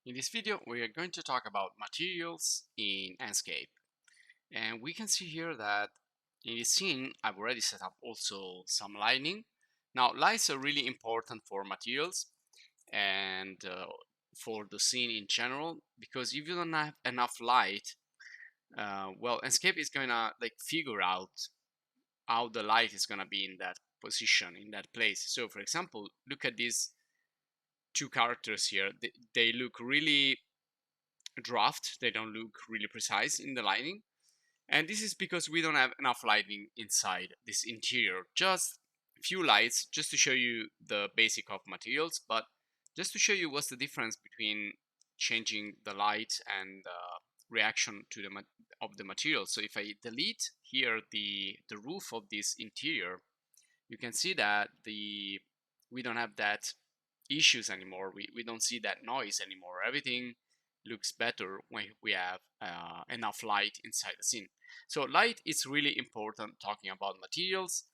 In this video, we are going to talk about materials in Enscape. And we can see here that in this scene, I've already set up also some lighting. Now, lights are really important for materials and for the scene in general, because if you don't have enough light, well, Enscape is gonna figure out how the light is gonna be in that position, in that place. So, for example, look at these two characters here. They look really draft, they don't look really precise in the lighting, and this is because we don't have enough lighting inside this interior. Just a few lights just to show you the basic of materials, but just to show you what's the difference between changing the light and reaction to of the material. So if I delete here the roof of this interior, you can see that we don't have that issues anymore. We don't see that noise anymore. Everything looks better when we have enough light inside the scene. So light is really important talking about materials,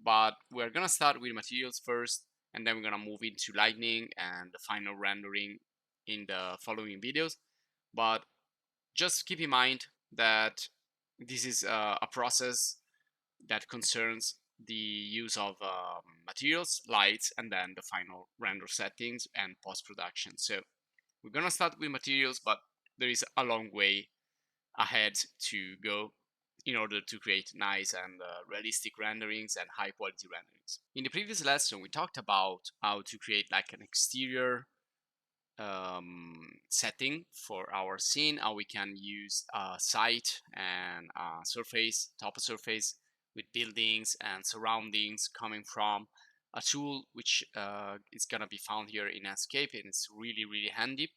but we're gonna start with materials first, and then we're gonna move into lighting and the final rendering in the following videos. But just keep in mind that this is a process that concerns the use of materials, lights, and then the final render settings and post-production. So we're gonna start with materials, but there is a long way ahead to go in order to create nice and realistic renderings and high quality renderings. In the previous lesson, we talked about how to create like an exterior setting for our scene, how we can use a site and a surface, top surface with buildings and surroundings coming from a tool which is gonna be found here in Enscape, and it's really handy.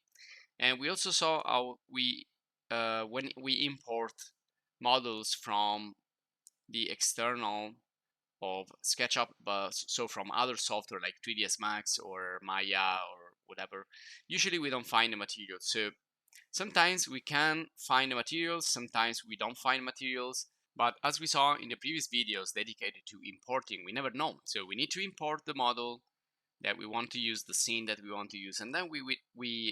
And we also saw how we when we import models from the external of SketchUp, but so from other software like 3ds Max or Maya or whatever, usually we don't find the materials. So sometimes we can find the materials, sometimes we don't find materials. But as we saw in the previous videos dedicated to importing, we never know. So we need to import the model that we want to use, the scene that we want to use, and then we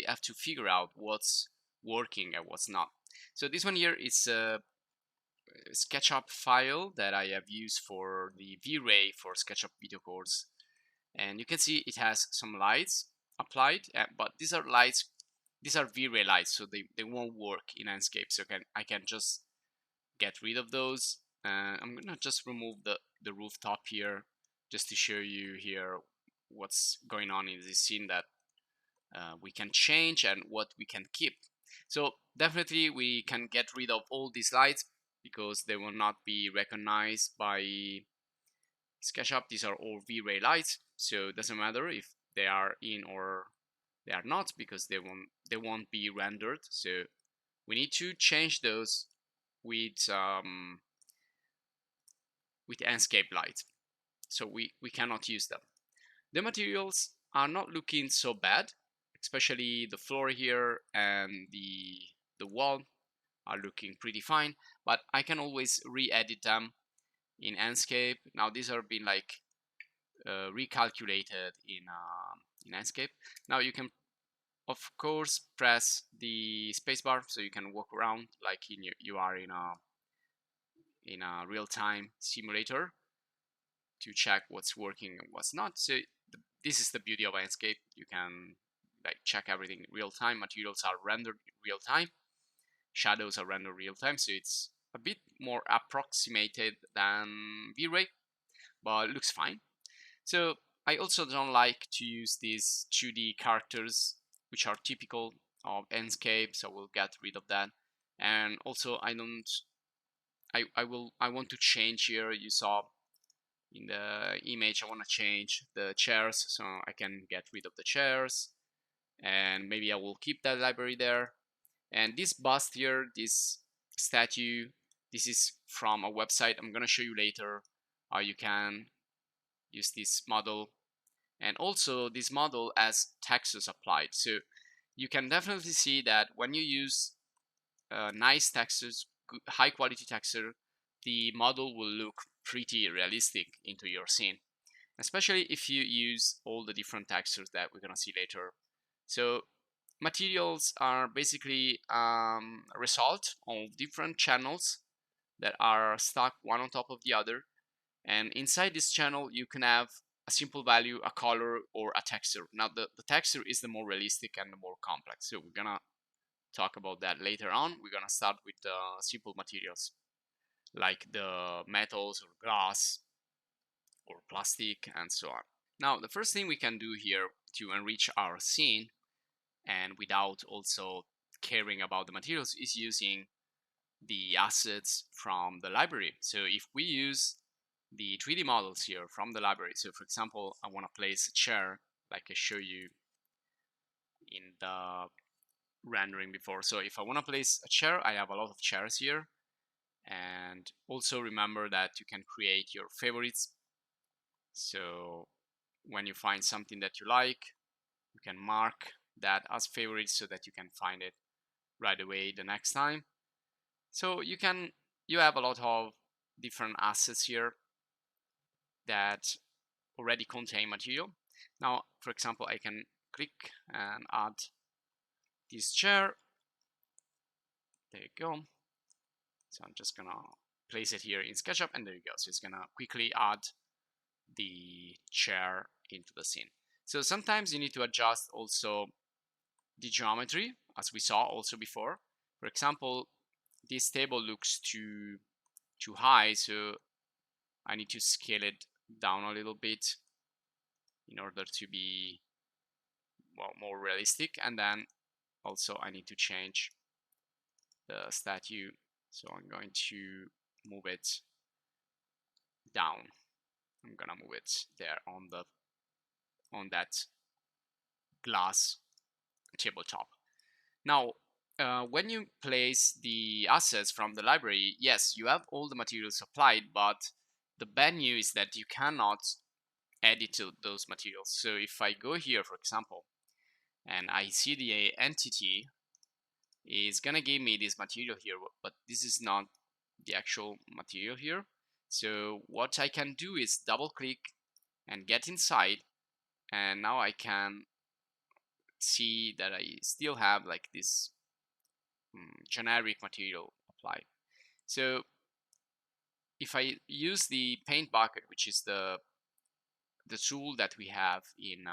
have to figure out what's working and what's not. So this one here is a SketchUp file that I have used for the V-Ray for SketchUp video course, and you can see it has some lights applied, but these are V-Ray lights, so they won't work in Enscape. So I can just get rid of those. I'm gonna just remove the rooftop here just to show you here what's going on in this scene that we can change and what we can keep. So definitely we can get rid of all these lights because they will not be recognized by SketchUp. These are all V-Ray lights, so it doesn't matter if they are in or they are not, because they won't be rendered. So we need to change those with Enscape light, so we cannot use them. The materials are not looking so bad, especially the floor here and the wall are looking pretty fine, but I can always re-edit them in Enscape. Now these are being like recalculated in Enscape. Now you can of course press the spacebar so you can walk around like you are in a real-time simulator to check what's working and what's not. So this is the beauty of Enscape. You can like check everything in real time. Materials are rendered in real time. Shadows are rendered real time. So it's a bit more approximated than V-Ray, but it looks fine. So I also don't like to use these 2D characters, which are typical of Enscape. So we'll get rid of that. And also I want to change here. You saw in the image, I want to change the chairs, so I can get rid of the chairs, and maybe I will keep that library there. And this bust here, this statue, this is from a website. I'm gonna show you later how you can use this model, and also this model has textures applied, so you can definitely see that when you use nice textures, high quality texture, the model will look pretty realistic into your scene, especially if you use all the different textures that we're gonna see later. So materials are basically a result of different channels that are stuck one on top of the other, and inside this channel you can have a simple value, a color, or a texture. Now the texture is the more realistic and the more complex, so we're gonna talk about that later on. We're gonna start with the simple materials like the metals or glass or plastic and so on. Now the first thing we can do here to enrich our scene and without also caring about the materials is using the assets from the library. So if we use the 3D models here from the library, so for example I want to place a chair like I showed you in the rendering before. So if I want to place a chair, I have a lot of chairs here. And also remember that you can create your favorites. So when you find something that you like, you can mark that as favorites so that you can find it right away the next time. So you have a lot of different assets here that already contain material. Now, for example, I can click and add this chair. There you go. So I'm just gonna place it here in SketchUp, and there you go. So it's gonna quickly add the chair into the scene. So sometimes you need to adjust also the geometry, as we saw also before. For example, this table looks too high, so I need to scale it down a little bit in order to be, well, more realistic. And then also I need to change the statue, so I'm going to move it down. I'm gonna move it there on that glass tabletop. Now when you place the assets from the library, yes, you have all the materials applied, but the bad news is that you cannot edit those materials. So if I go here, for example, and I see the entity is gonna give me this material here, but this is not the actual material here. So what I can do is double click and get inside, and now I can see that I still have like this generic material applied. So if I use the paint bucket, which is the tool that we have in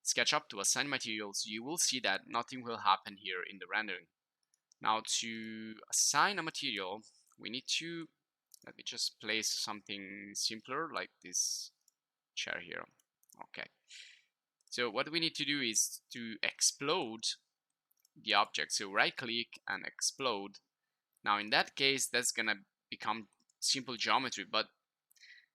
SketchUp to assign materials, you will see that nothing will happen here in the rendering. Now to assign a material, we need to, let me just place something simpler like this chair here. Okay. So what we need to do is to explode the object. So right click and explode. Now in that case, that's gonna become simple geometry, but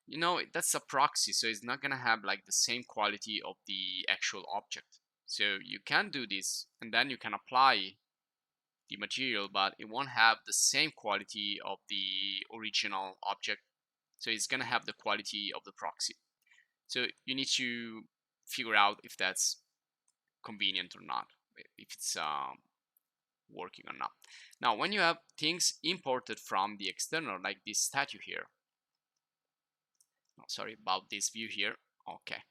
you know, that's a proxy, so it's not gonna have like the same quality of the actual object. So you can do this and then you can apply the material, but it won't have the same quality of the original object. So it's gonna have the quality of the proxy. So you need to figure out if that's convenient or not, if it's working or not. Now, when you have things imported from the external, like this statue here, oh, sorry about this view here. Okay.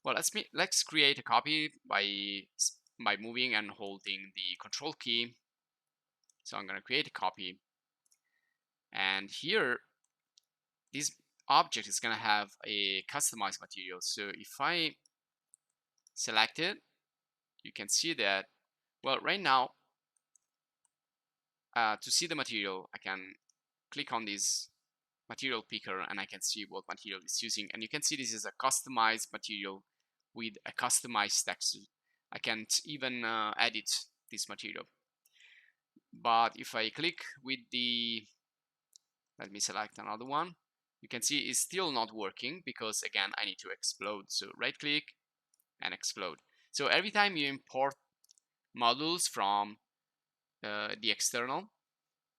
Well, let's create a copy by moving and holding the control key. So I'm going to create a copy, and here this object is going to have a customized material. So if I select it, you can see that, well, right now to see the material, I can click on this material picker and I can see what material it's using, and you can see this is a customized material with a customized texture. I can't even edit this material. But if I click with the, let me select another one, you can see it's still not working because again I need to explode. So right click and explode. So every time you import models from the external,